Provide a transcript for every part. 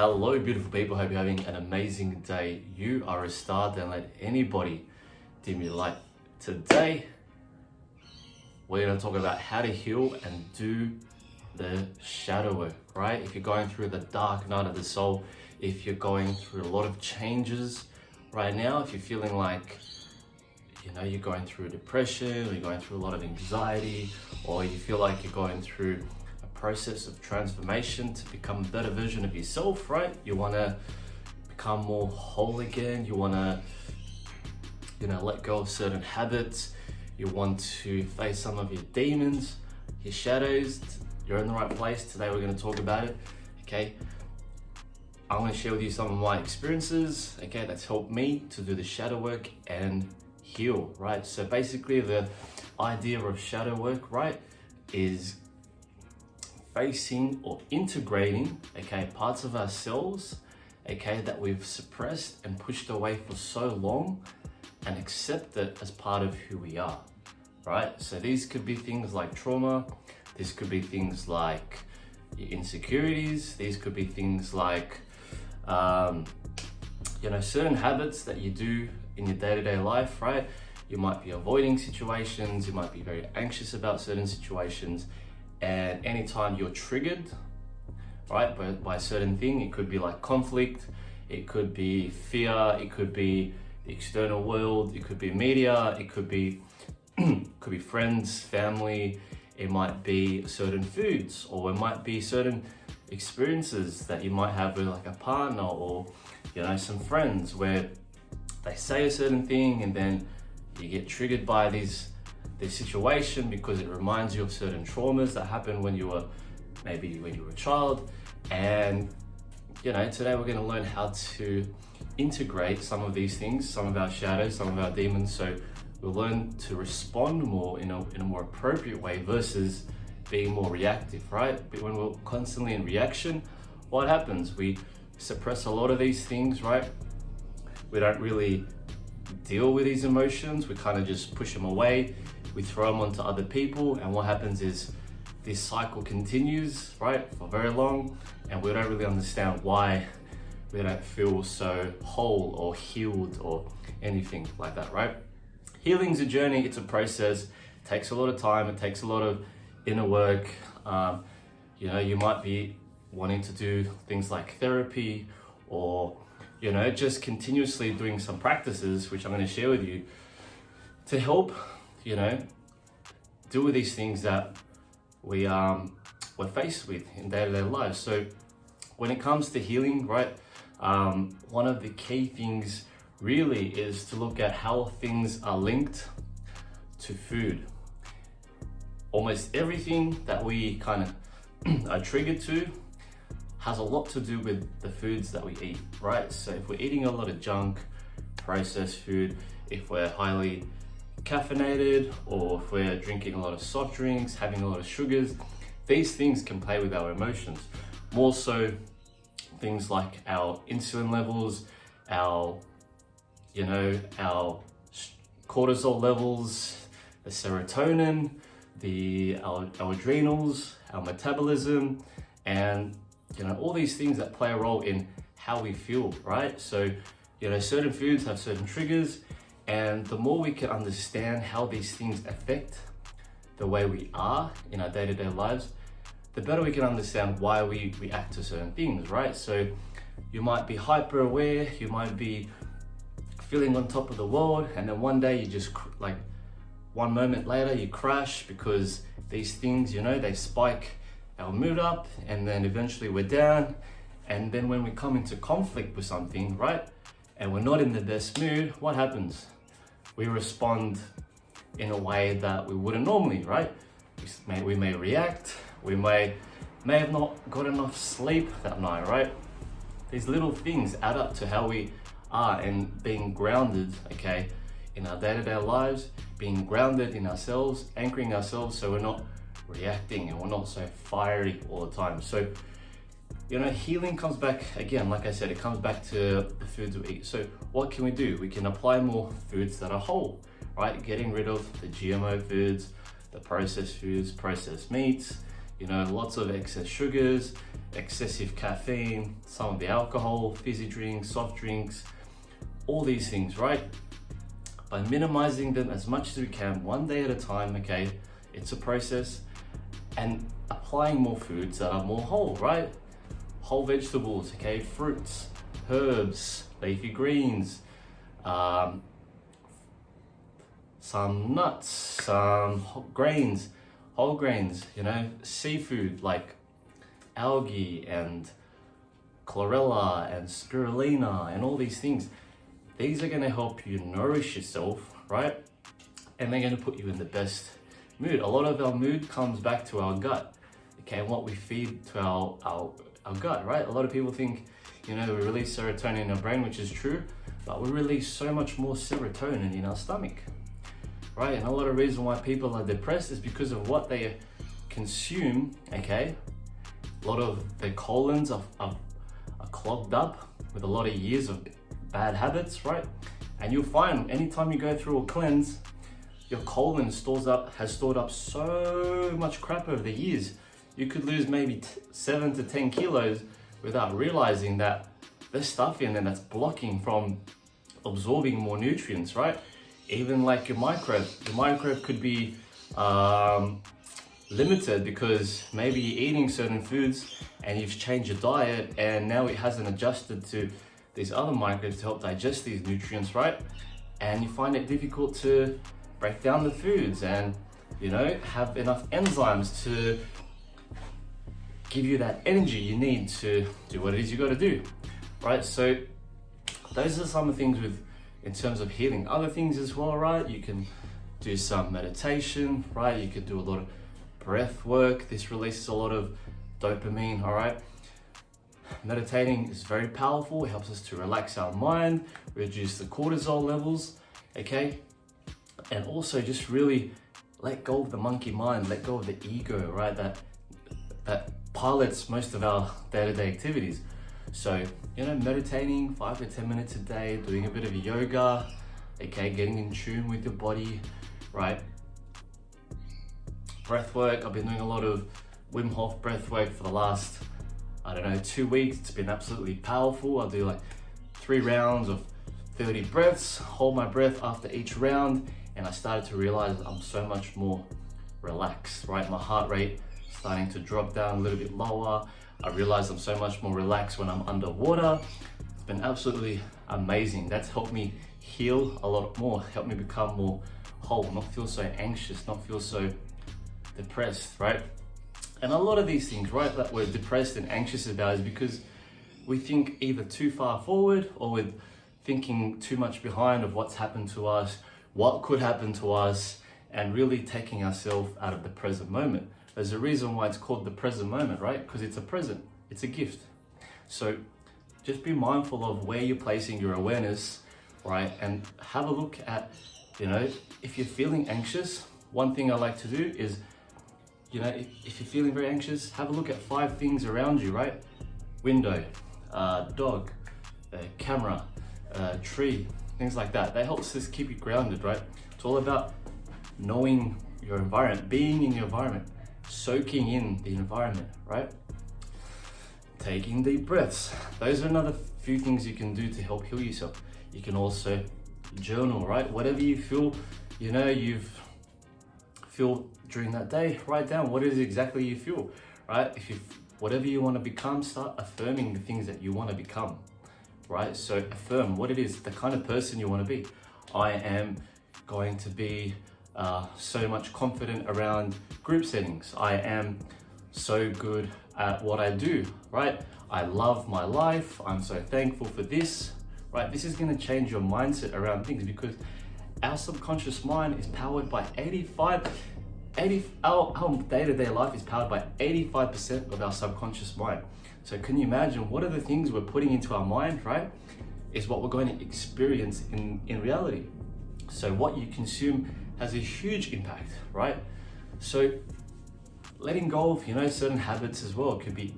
Hello, beautiful people. Hope you're having an amazing day. You are a star. Don't let anybody dim your light. Today, we're going to talk about how to heal and do the shadow work, right? If you're going through the dark night of the soul, if you're going through a lot of changes right now, if you're feeling like, you're going through depression, or you're going through a lot of anxiety, or you feel like you're going through a process of transformation to become a better version of yourself, right? You want to become more whole again. You want to, let go of certain habits. You want to face some of your demons, your shadows. You're in the right place. Today we're going to talk about it, okay? I'm going to share with you some of my experiences, okay, that's helped me to do the shadow work and heal, right? So basically the idea of shadow work, right, is facing or integrating, okay, parts of ourselves, okay, that we've suppressed and pushed away for so long, and accept it as part of who we are, right? So these could be things like trauma. This could be things like your insecurities. These could be things like, certain habits that you do in your day-to-day life, right? You might be avoiding situations. You might be very anxious about certain situations. And anytime you're triggered, right, by a certain thing, it could be like conflict, it could be fear, it could be the external world, it could be media, it could be friends, family, it might be certain foods, or it might be certain experiences that you might have with like a partner or some friends where they say a certain thing and then you get triggered by this situation because it reminds you of certain traumas that happened when you were a child. And today we're going to learn how to integrate some of these things, some of our shadows, some of our demons, so we'll learn to respond more in a more appropriate way versus being more reactive, right? But when we're constantly in reaction, what happens? We suppress a lot of these things, right? We don't really deal with these emotions. We kind of just push them away. We throw them onto other people, and what happens is this cycle continues, right, for very long, and we don't really understand why we don't feel so whole or healed or anything like that, right? Healing's a journey, it's a process, it takes a lot of time, it takes a lot of inner work. You might be wanting to do things like therapy or, just continuously doing some practices, which I'm going to share with you to help, deal with these things that we're faced with in day-to-day lives. So when it comes to healing, right, one of the key things really is to look at how things are linked to food. Almost everything that we kind of are triggered to has a lot to do with the foods that we eat, right? So if we're eating a lot of junk, processed food, if we're highly caffeinated, or if we're drinking a lot of soft drinks, having a lot of sugars, these things can play with our emotions. More so things like our insulin levels, our cortisol levels, the serotonin, our adrenals, our metabolism, and all these things that play a role in how we feel, right? So certain foods have certain triggers, and the more we can understand how these things affect the way we are in our day-to-day lives, the better we can understand why we react to certain things, right? So you might be hyper aware, you might be feeling on top of the world, and then one day you just one moment later you crash because these things, they spike our mood up, and then eventually we're down. And then when we come into conflict with something, right, and we're not in the best mood, what happens? We respond in a way that we wouldn't normally, right? We may react, we may have not got enough sleep that night, right? These little things add up to how we are, and being grounded, okay, in our day-to-day lives, being grounded in ourselves, anchoring ourselves so we're not reacting and we're not so fiery all the time. So, healing comes back, again, like I said, it comes back to the foods we eat. So what can we do? We can apply more foods that are whole, right? Getting rid of the GMO foods, the processed foods, processed meats, You know, lots of excess sugars, excessive caffeine, some of the alcohol, fizzy drinks, soft drinks, all these things, right? By minimizing them as much as we can, one day at a time, okay? It's a process, and applying more foods that are more whole, right? Whole vegetables, okay? Fruits, herbs, leafy greens, some nuts, some grains, whole grains, you know, seafood like algae and chlorella and spirulina and all these things. These are going to help you nourish yourself, right? And they're going to put you in the best mood. A lot of our mood comes back to our gut, okay, and what we feed to our gut, right? A lot of people think, you know, we release serotonin in our brain, which is true, but we release so much more serotonin in our stomach, right? And a lot of reason why people are depressed is because of what they consume, okay? A lot of their colons are clogged up with a lot of years of bad habits, right? And you'll find anytime you go through a cleanse, your colon has stored up so much crap over the years. You could lose maybe 7 to 10 kilos without realizing that there's stuff in there that's blocking from absorbing more nutrients, right? Even like your microbe could be limited because maybe you're eating certain foods and you've changed your diet and now it hasn't adjusted to these other microbes to help digest these nutrients, right? And you find it difficult to break down the foods and, you know, have enough enzymes to give you that energy you need to do what it is you got to do, right? So those are some of the things in terms of healing. Other things as well, right? You can do some meditation, right? You could do a lot of breath work. This releases a lot of dopamine, all right? Meditating is very powerful. It helps us to relax our mind, reduce the cortisol levels, okay? And also just really let go of the monkey mind, let go of the ego, right? That pilots most of our day-to-day activities. So, you know, meditating 5 to 10 minutes a day, doing a bit of yoga, okay? Getting in tune with your body, right? Breath work. I've been doing a lot of Wim Hof breath work for the last, 2 weeks. It's been absolutely powerful. I'll do like 3 rounds of 30 breaths, hold my breath after each round, and I started to realize I'm so much more relaxed, right? My heart rate starting to drop down a little bit lower. I realized I'm so much more relaxed when I'm underwater. It's been absolutely amazing. That's helped me heal a lot more, helped me become more whole, not feel so anxious, not feel so depressed, right? And a lot of these things, right, that we're depressed and anxious about is because we think either too far forward or we're thinking too much behind of what's happened to us, what could happen to us, and really taking ourselves out of the present moment. There's a reason why it's called the present moment, right? Because it's a present, it's a gift. So just be mindful of where you're placing your awareness, right? And have a look at, you know, if you're feeling anxious, one thing I like to do is, you know, if you're feeling very anxious, have a look at 5 things around you, right? Window, dog, camera, tree, things like that. That helps us keep you grounded, right? It's all about knowing your environment, being in your environment, soaking in the environment, right? Taking deep breaths. Those are another few things you can do to help heal yourself. You can also journal, right? Whatever you feel, you know, feel during that day, write down what is exactly you feel, right? Whatever you want to become, start affirming the things that you want to become, right? So affirm what it is, the kind of person you want to be. I am going to be so much confident around group settings. I am so good at what I do, right? I love my life. I'm so thankful for this, right? This is going to change your mindset around things because our subconscious mind is powered by our day-to-day life is powered by 85% of our subconscious mind. So can you imagine what are the things we're putting into our mind, right? Is what we're going to experience in reality. So what you consume has a huge impact, right? So letting go of, you know, certain habits as well. It could be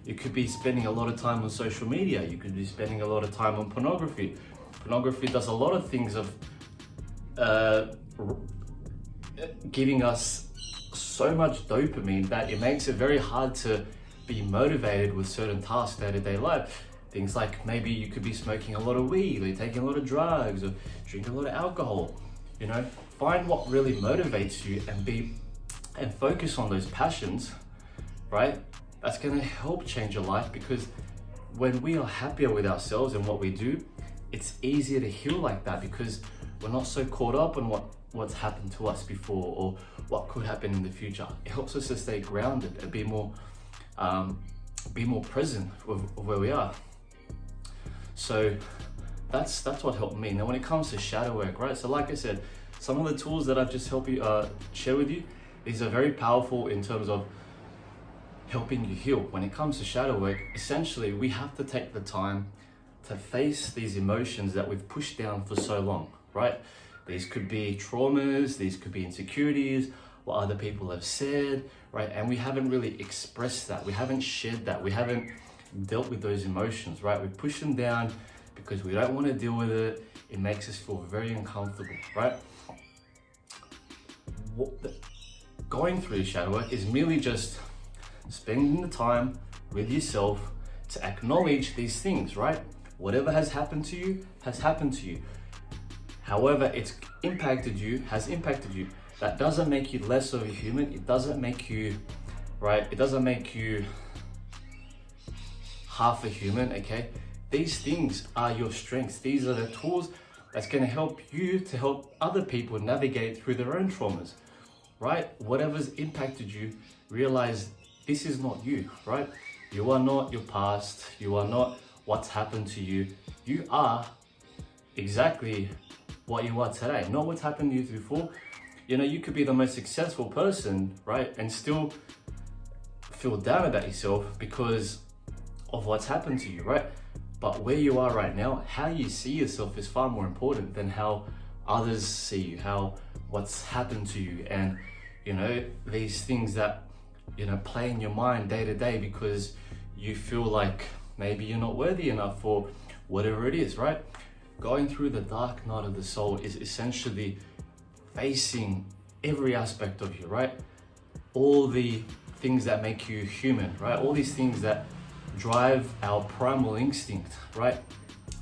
you could be spending a lot of time on social media. You could be spending a lot of time on pornography. Pornography does a lot of things of giving us so much dopamine that it makes it very hard to be motivated with certain tasks day-to-day life. Things like maybe you could be smoking a lot of weed, or you're taking a lot of drugs, or drinking a lot of alcohol. You know, find what really motivates you and focus on those passions, right? That's gonna help change your life, because when we are happier with ourselves and what we do, it's easier to heal like that, because we're not so caught up on what's happened to us before or what could happen in the future. It helps us to stay grounded and be more present with where we are. So that's what helped me. Now, when it comes to shadow work, right? So like I said, some of the tools that I've just helped you share with you, these are very powerful in terms of helping you heal. When it comes to shadow work, essentially we have to take the time to face these emotions that we've pushed down for so long, right? These could be traumas, these could be insecurities, what other people have said, right? And we haven't really expressed that, we haven't shared that, we haven't dealt with those emotions, right? We push them down because we don't want to deal with it. It makes us feel very uncomfortable, right? Going through shadow work is merely just spending the time with yourself to acknowledge these things, right? Whatever has happened to you has happened to you. However it's impacted you, has impacted you. That doesn't make you less of a human. It doesn't make you, right? It doesn't make you half a human, okay? These things are your strengths. These are the tools that's gonna help you to help other people navigate through their own traumas, right? Whatever's impacted you, realize this is not you, right? You are not your past. You are not what's happened to you. You are exactly what you are today, not what's happened to you before. You know, you could be the most successful person, right? And still feel down about yourself because of what's happened to you, right? But where you are right now, how you see yourself is far more important than how others see you, what's happened to you. And, you know, these things that, you know, play in your mind day to day because you feel like maybe you're not worthy enough for whatever it is, right? Going through the dark night of the soul is essentially facing every aspect of you, right? All the things that make you human, right? All these things that drive our primal instinct, right?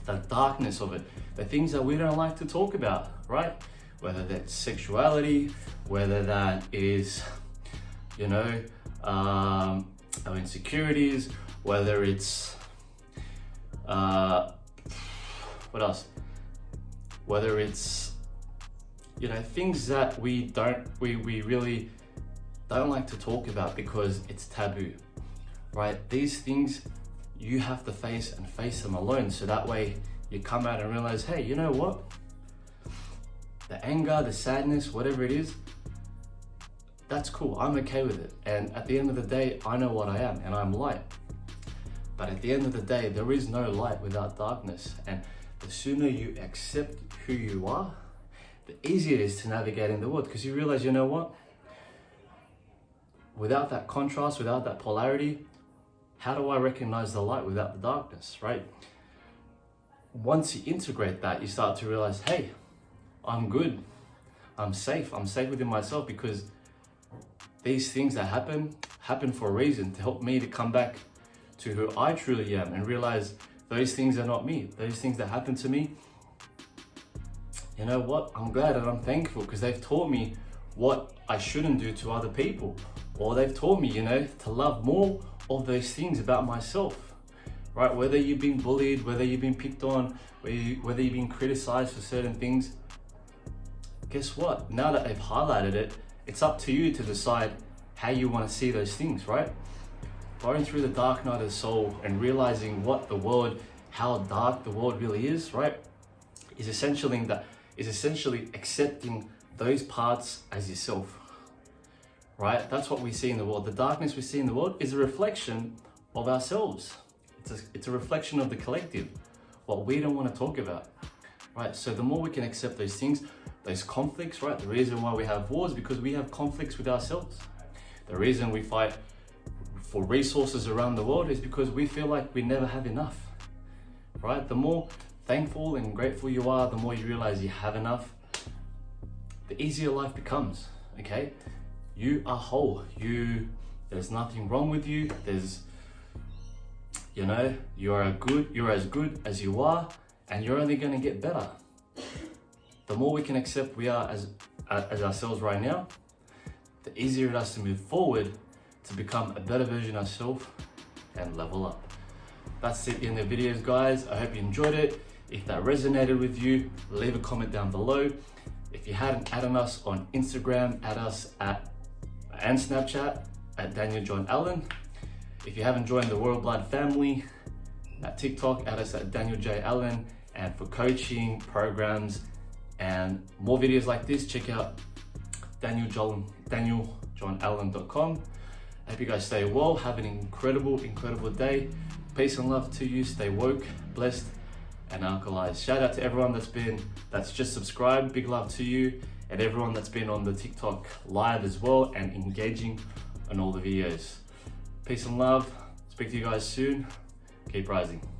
The darkness of it, the things that we don't like to talk about, right? Whether that's sexuality, whether that is, you know, our insecurities, whether it's, what else? Whether it's, you know, things that we really don't like to talk about because it's taboo, right? These things you have to face and face them alone. So that way you come out and realize, hey, you know what? The anger, the sadness, whatever it is, that's cool. I'm okay with it. And at the end of the day, I know what I am and I'm light. But at the end of the day, there is no light without darkness. And the sooner you accept who you are, the easier it is to navigate in the world, because you realize, you know what? Without that contrast, without that polarity, how do I recognize the light without the darkness, right? Once you integrate that, you start to realize, hey, I'm good. I'm safe within myself, because these things that happen for a reason, to help me to come back to who I truly am and realize those things are not me. Those things that happen to me, you know what? I'm glad and I'm thankful, because they've taught me what I shouldn't do to other people. Or they've taught me, you know, to love more of those things about myself, right? Whether you've been bullied, whether you've been picked on, whether you've been criticized for certain things, guess what? Now that they've highlighted it, it's up to you to decide how you want to see those things, right? Going through the dark night of the soul and realizing how dark the world really is, right? Is essentially accepting those parts as yourself, right? That's what we see in the world. The darkness we see in the world is a reflection of ourselves. It's a reflection of the collective, what we don't want to talk about, right? So the more we can accept those things, those conflicts, right? The reason why we have wars, because we have conflicts with ourselves. The reason we fight for resources around the world is because we feel like we never have enough, right? The more thankful and grateful you are, the more you realize you have enough, the easier life becomes, okay? you are whole. There's nothing wrong with you. You're as good as you are, and you're only gonna get better. The more we can accept we are as ourselves right now, the easier it is to move forward to become a better version of ourselves and level up. That's it in the videos, guys. I hope you enjoyed it. If that resonated with you, leave a comment down below. If you hadn't added us on Instagram, add us and Snapchat at Daniel John Allen. If you haven't joined the Royal Blood family at TikTok, add us at Daniel J. Allen. And for coaching, programs, and more videos like this, check out danieljohnallen.com. I hope you guys stay well. Have an incredible day. Peace and love to you. Stay woke, blessed, and alkalized. Shout out to everyone that's just subscribed. Big love to you, and everyone that's been on the TikTok live as well and engaging on all the videos. Peace and love. Speak to you guys soon. Keep rising.